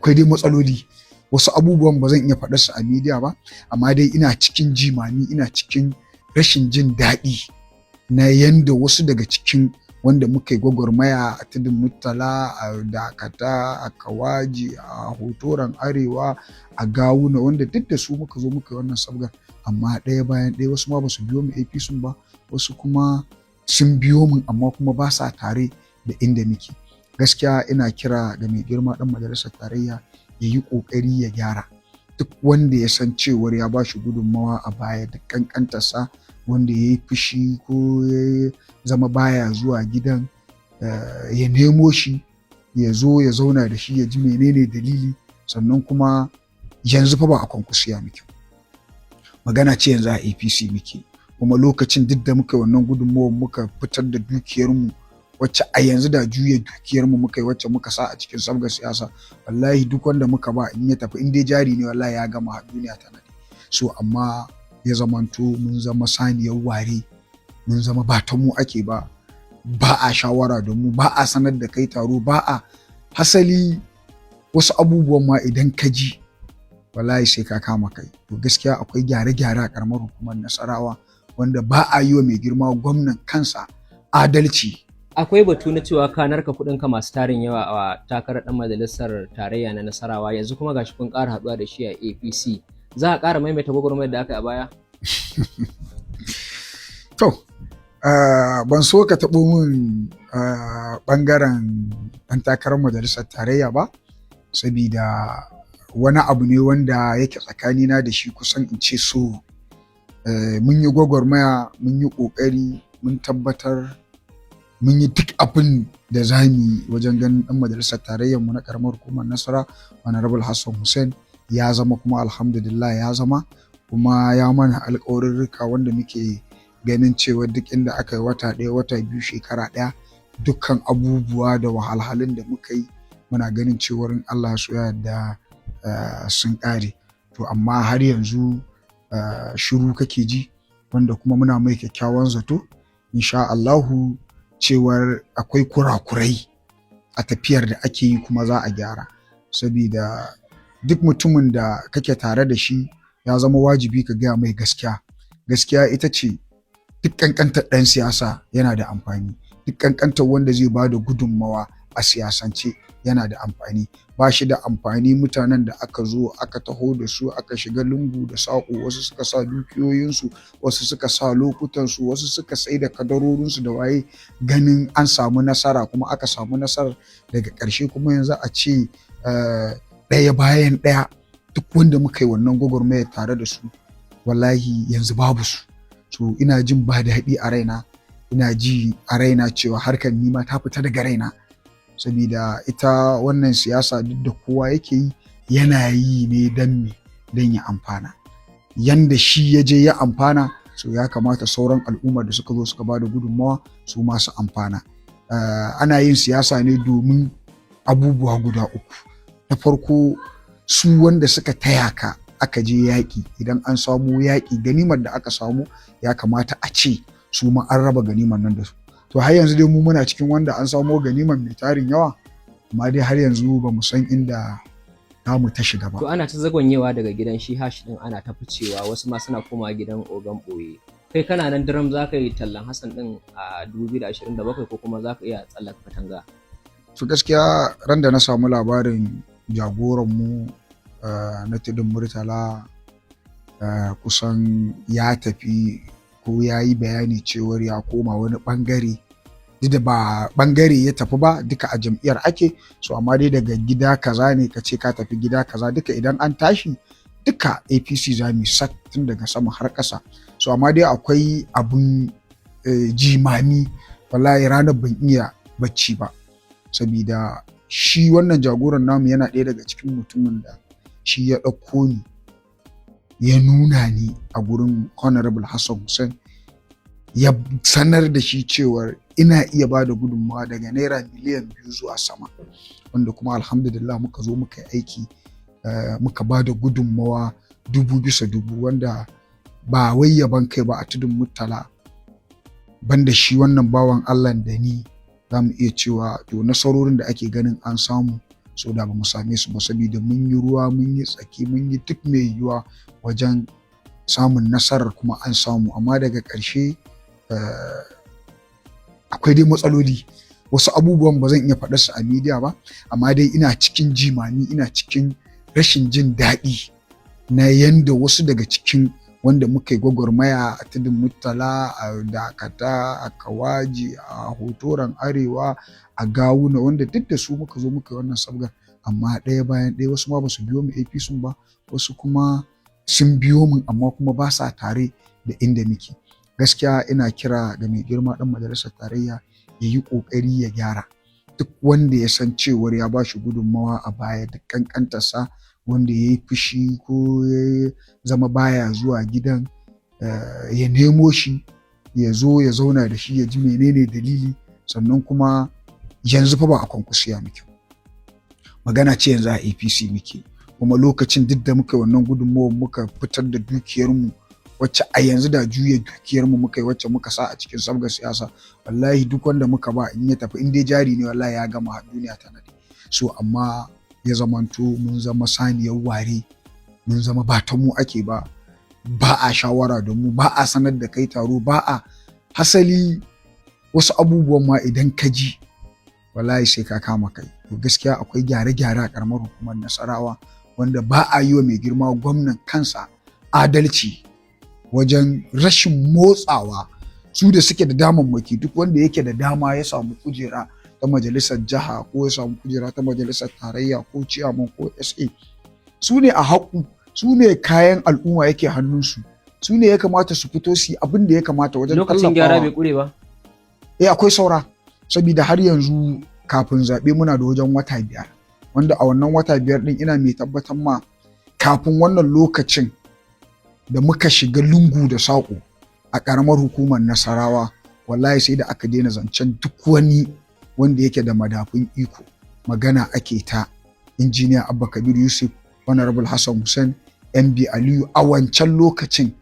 akwai dai matsaloli, wasu abubuwan ba zan iya faɗar su a media ba, amma dai ina cikin jimami, ina cikin rashin jin daɗi na yanda wasu daga cikin wanda muka yi gwagwarmaya a tudun Murtala, a Dakata, a Kawaji, a Hotoron Arewa, a Gawuna, wanda duk da su muka zo muka yi wannan sabgar, amma ɗaya bayan ɗaya wasu ma ba su biyo mu APC ba, wasu kuma sun biyo mu amma kuma ba sa tare da inda muke. Gaskiya ina kira ga mai girma ɗan majalisar tarayya ya yi ƙoƙari ya gyara. Duk wanda ya san cewar ya ba shi gudunmawa a baya da ƙanƙantarsa, wanda ya yi fushi ko ya zama baya zuwa gidan, ya nemo shi ya zo ya zauna da shi ya ji menene dalili, sannan kuma yanzu fa ba a kwankwasiya muke, magana ce yanzu a APC muke, kuma lokacin duk da muka yi wannan gudunmawar muka fitar da dukiyarmu wacce a yanzu da juya dukiyarmu muka yi wacce muka sa a cikin sabgar siyasa, wallahi duk wanda muka ba in ya tafi in dai jari ne wallahi ya gama duniya ta nade. So amma ya zamanto mun zama saniyar ware, mun zama ba ta mu ake ba, ba a shawara da mu, ba a sanar da kai taro, ba a hasali wasu abubuwan ma idan ka ji wallahi sai ka kama kai. To gaskiya akwai gyare-gyare a ƙaramar hukumar Nasarawa wanda ba a yi wa mai girma gwamnan kansa adalci. Akwai batu na cewa ka narka kuɗinka masu tarin yawa a takarar ɗan majalisar tarayya na Nasarawa, yanzu kuma gashi kun ƙara haɗuwa da shi a APC. Za a ƙara maimaita gwagwarmayar da aka yi a baya? To, ban so ka taɓo min ɓangaren ɗan takarar majalisar tarayya ba, sabida wani abu ne wanda yake tsakanina da shi kusan in ce so. Mun yi gwagwarmaya, mun yi ƙoƙari, mun tabbatar mun yi duk abin da za mu yi wajen ganin ɗan majalisar tarayyar mu na ƙaramar hukumar Nasara, Honorable Hassan Hussein ya zama, kuma alhamdulillah ya zama, kuma ya mana alƙawarurruka wanda muke ganin cewa duk inda aka yi wata ɗaya, wata biyu, shekara ɗaya, dukkan abubuwa da wahalhalun da muka yi muna ganin cewar in Allah ya so ya yarda sun ƙare. To amma har yanzu shiru kake ji, wanda kuma muna mai kyakkyawan zato insha Allahu cewar akwai kurakurai a tafiyar da ake yi kuma za a gyara, sabida duk mutumin da kake tare da shi ya zama wajibi ka gaya mai gaskiya. Gaskiya ita ce duk ƙanƙantar ɗan siyasa yana da amfani, duk ƙanƙantar wanda zai ba da gudunmawa a siyasance yana da amfani. Ba shi da amfani mutanen da aka zo aka taho da su aka shiga lungu da saƙo, wasu suka sa dukiyoyinsu, wasu suka sa lokutansu, wasu suka sai da kadarorinsu da waye, ganin an samu nasara kuma aka samu nasarar daga ƙarshe kuma yanzu a ce ɗaya bayan ɗaya duk wanda muka yi wannan gwagwarmayar tare da su wallahi yanzu babu su. So ina jin ba daɗi a raina, ina ji a raina cewa harkar nima ta fita daga raina, sabida ita wannan siyasa duk da kowa yake yi yana yi ne don ya amfana. Yanda shi ya je ya amfana, so ya kamata sauran al'ummar da suka zo suka ba da gudunmawa su masu amfana. Ana yin siyasa ne domin abubuwa guda uku. Na farko, su wanda suka taya ka aka je yaƙi, idan an samu yaƙi ganimar da aka samu ya kamata a ce su ma an raba ganimar nan da su. To har yanzu dai mu muna cikin wanda an samo ganimar mai tarin yawa, amma dai har yanzu ba mu san inda namu ta shiga ba. To ana ta zagonyewa daga gidan shi Hash din, ana ta ficewa, wasu ma suna komawa gidan Ogan Boye. Kai kana nan daram za ka yi tallan Hassan din a 2027 ko kuma za ka iya tsallaka katanga? To gaskiya ran da na samu labarin jagoranmu na tudun Murtala kusan ya tafi ko ya yi bayani cewar ya koma wani ɓangare, duk da ba ɓangare ya tafi ba, duka a jam'iyyar ake, so amma dai daga gida kaza ne ka ce ka tafi gida kaza, duka idan an tashi duka APC za mu sak tun daga sama har ƙasa. So amma dai akwai abun jimami, wallahi ranar ban iya bacci ba, sabida shi wannan jagoran namu yana ɗaya daga cikin mutumin da shi ya ɗauko ni ya nuna ni a gurin Honorable Hassan Hussein, ya sanar da shi cewar ina iya ba da gudunmawa daga naira miliyan 2 zuwa sama, wanda kuma alhamdulillah muka zo muka yi aiki, muka ba da gudunmawa 1000%, wanda ba wai yaban kai ba a tudun Murtala, banda shi wannan bawan Allah da ni za mu iya cewa to nasarorin da ake ganin an samu so da ba mu same su ba saboda mun yi ruwa mun yi tsaki mun yi duk mai yiwuwa wajen samun nasarar kuma an samu, amma daga ƙarshe akwai dai matsaloli. Wasu abubuwan ba zan iya faɗar su a media ba, amma dai ina cikin jimami, ina cikin rashin jin daɗi na yanda wasu daga cikin wanda muka yi gwagwarmaya a Tudun Murtala, a Dakata, a Kawaji, a Hotoron Arewa, a Gawuna, wanda duk da su muka zo muka yi wannan sabgar, amma ɗaya bayan ɗaya wasu ma ba su biyo mu APC ba, wasu kuma sun biyo mu amma kuma ba sa tare da inda muke. Gaskiya ina kira ga mai girma ɗan majalisar tarayya ya yi ƙoƙari ya gyara. Duk wanda ya san cewar ya ba shi gudunmawa a baya da ƙanƙantarsa, wanda ya yi fushi ko ya zama baya zuwa gidan, ya nemo shi ya zo ya zauna da shi ya ji menene dalili. Sannan kuma yanzu fa ba a Kwankwasiya muke, magana ce yanzu a APC muke, kuma lokacin duk da muka wannan gudunmawar muka fitar da dukiyarmu wacce a yanzu da juya dukiyarmu muka yi wacce muka sa a cikin sabgar siyasa, wallahi duk wanda muka ba in ya tafi in dai jari ne wallahi ya gama duniya ta nade. So amma ya zamanto mun zama saniyar ware, mun zama ba ta mu ake ba, ba a shawara da mu, ba a sanar da kai taro, ba a hasali wasu abubuwan ma idan ka ji wallahi sai ka kama kai. To gaskiya akwai gyare-gyare a ƙaramar hukumar Nasarawa wanda ba a yi wa mai girma gwamnan kansa adalci wajen rashin motsawa. Su da suke da damammaki, duk wanda yake da dama ya samu kujera ta majalisar jiha ko ya samu kujera ta majalisar tarayya ko ciyaman ko SA, su ne a haƙu, su ne kayan al'umma yake hannunsu, su ne ya kamata su fito su yi abin da ya kamata wajen tallafawa. Lokacin gyara bai ƙure ba? Akwai saura, saboda har yanzu kafin zaɓe muna da wajen wata 5, wanda a wannan wata 5 ɗin ina mai tabbatar ma kafin wannan lokacin da muka shiga lungu da saƙo a ƙaramar hukumar Nasarawa, wallahi sai da aka daina zancen duk wani wanda yake da madafun iko. Magana ake ta injiniya Abba Kabir Yusuf, Honorable Hassan Hussein, MB Aliyu a wancan lokacin.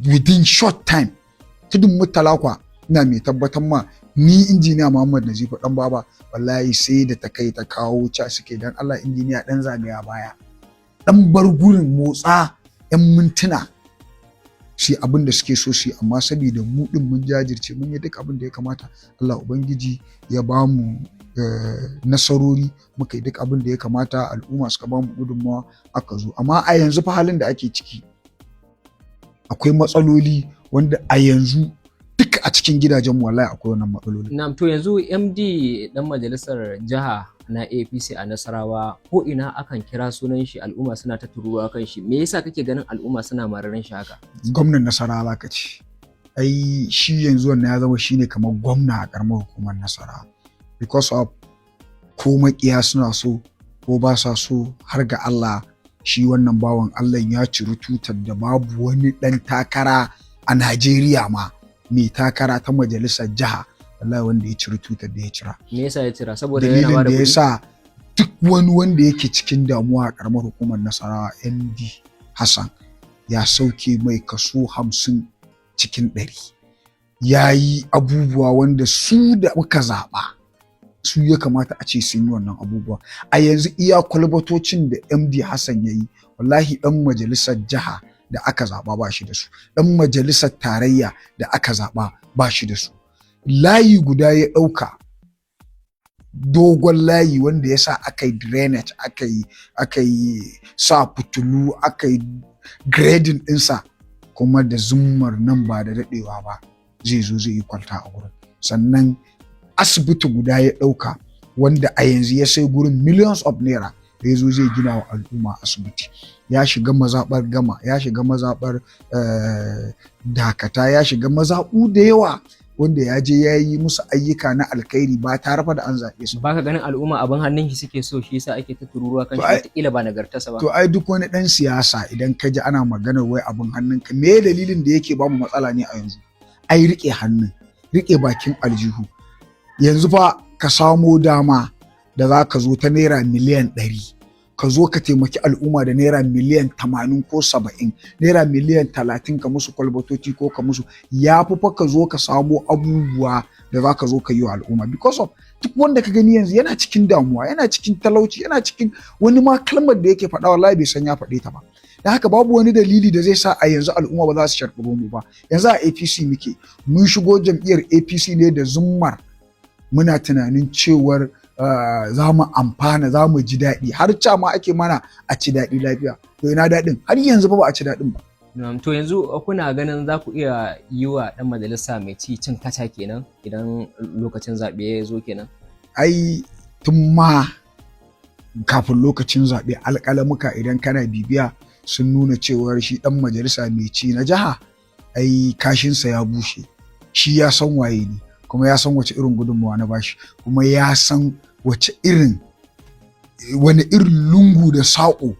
Within short time, Tudun Murtala kwa ina mai tabbatar ma ni injiniya Muhammad Nazifu dan baba wallahi sai da ta kai ta kawo ca suke dan Allah injiniya dan zagaya baya, dan bar gurin motsa 'yan mintuna shi abin da suke so su yi, amma saboda mu din mun jajirce mun yi duk abin da ya kamata, Allah ubangiji ya ba mu nasarori, muka yi duk abin da ya kamata, al'umma suka ba mu gudunmawa aka zo. Amma a yanzu fa halin da ake ciki akwai matsaloli wanda a yanzu duk a cikin gidajen mu wallahi akwai wannan matsaloli. Na'am, to yanzu MD dan majalisar jiha na APC a Nasarawa, ko ina akan kira sunan shi, al'umma suna ta turuwa kan shi. Me yasa kake ganin al'umma suna mararin shi haka? Gwamnan Nasarawa ka ce. Ai shi yanzu wannan ya zama shine kamar gwamna a ƙaramar hukumar Nasarawa. Because of ko maƙiya suna so ko ba sa so, har ga Allah shi wannan bawan Allah ya ciri tutar da babu wani ɗan takara a Najeriya ma mai takara ta majalisar jiha wallahi wanda ya ciri tutar da ya cira. Me yasa ya cira? Saboda yana ba da kuɗi. Dalilin da yasa duk wani wanda yake cikin damuwa a ƙaramar hukumar Nasarawa, MD Hassan ya sauke mai kaso 50 cikin 100. Ya yi abubuwa wanda su da muka zaɓa su ya kamata a ce sun yi wannan abubuwa. A yanzu iya kwalbatocin da MD Hassan ya yi wallahi ɗan majalisar jiha da aka zaɓa ba shi da su, ɗan majalisar tarayya da aka zaɓa ba shi da su. Layi guda ya ɗauka, dogon layi wanda ya sa aka yi drainage, aka yi sa fitulu, aka yi grading ɗinsa, kuma da zummar nan ba da daɗewa ba zai zo zai yi kwalta a wurin. Sannan asibiti guda ya ɗauka wanda a yanzu ya sai gurin millions of naira da ya zo zai gina wa al'umma asibiti. Ya shiga mazaɓar Gama, ya shiga mazaɓar Dakata, ya shiga mazaɓu da yawa wanda ya je ya yi musu ayyuka na alkhairi ba tare da an zaɓe su. Baka ganin al'umma abin hannun shi suke so, shi yasa ake ta tururuwa kan shi, wataƙila ba nagartarsa ba. To ai duk wani ɗan siyasa idan ka ji ana maganar wai abin hannunka, me dalilin da yake ba mu matsala ne a yanzu? Ai riƙe hannun, riƙe bakin aljihu. Yanzu fa ka samo dama da za ka zo ta naira miliyan 100, ka zo ka taimaki al'umma da naira miliyan 80 ko 70, naira miliyan 30 ka musu kwalbatoci ko ka musu, ya fi fa ka zo ka samo abubuwa da za ka zo ka yi wa al'umma. Because of duk wanda ka gani yanzu yana cikin damuwa, yana cikin talauci, yana cikin wani ma kalmar da yake faɗa wallahi bai san ya faɗe ta ba. Da haka babu wani dalili da zai sa a yanzu al'umma ba za su sharɓi mu ba. Yanzu a APC muke, mun shigo jam'iyyar APC ne da zummar muna tunanin cewar za mu amfana, za mu ji daɗi, har ca ma ake mana a ci daɗi lafiya. To ina daɗin? Har yanzu ba a ci daɗin ba. To yanzu kuna ganin za ku iya yi wa ɗan majalisa mai ci cin kaca kenan idan lokacin zaɓe ya zo kenan? Ai tun ma kafin lokacin zaɓe alƙalamuka idan kana bibiya sun nuna cewar shi ɗan majalisa mai ci na jiha ai kashinsa ya bushe. Shi ya san waye ne, kuma ya san wace irin gudunmawa na bashi, kuma ya san wani irin lungu da saƙo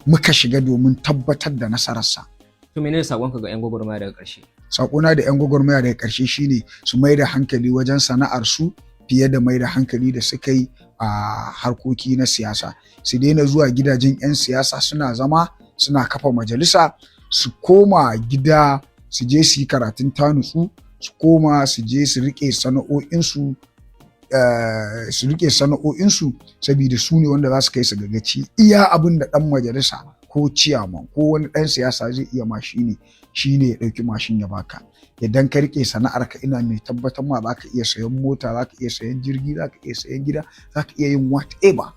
muka shiga domin tabbatar da nasararsa. To menene saƙonka ga 'yan gwagwarmaya daga ƙarshe? Saƙona da 'yan gwagwarmaya daga ƙarshe shine su mai da hankali wajen sana'ar su fiye da mai da hankali da suka yi a harkoki na siyasa. Su daina zuwa gidajen 'yan siyasa suna zama suna kafa majalisa, su koma gida su je su yi karatun tanutsu, su koma su je su riƙe sana'o'insu saboda su ne wanda za su kai su ga gaci. Iya abin da ɗan majalisa ko ciyaman ko wani ɗan siyasa zai iya ma shine ya ɗauki mashin ya baka. Idan ka riƙe sana'arka ina mai tabbatar ma za ka iya sayan mota, za ka iya sayan jirgi, za ka iya sayan gida, za ka iya yin whatever.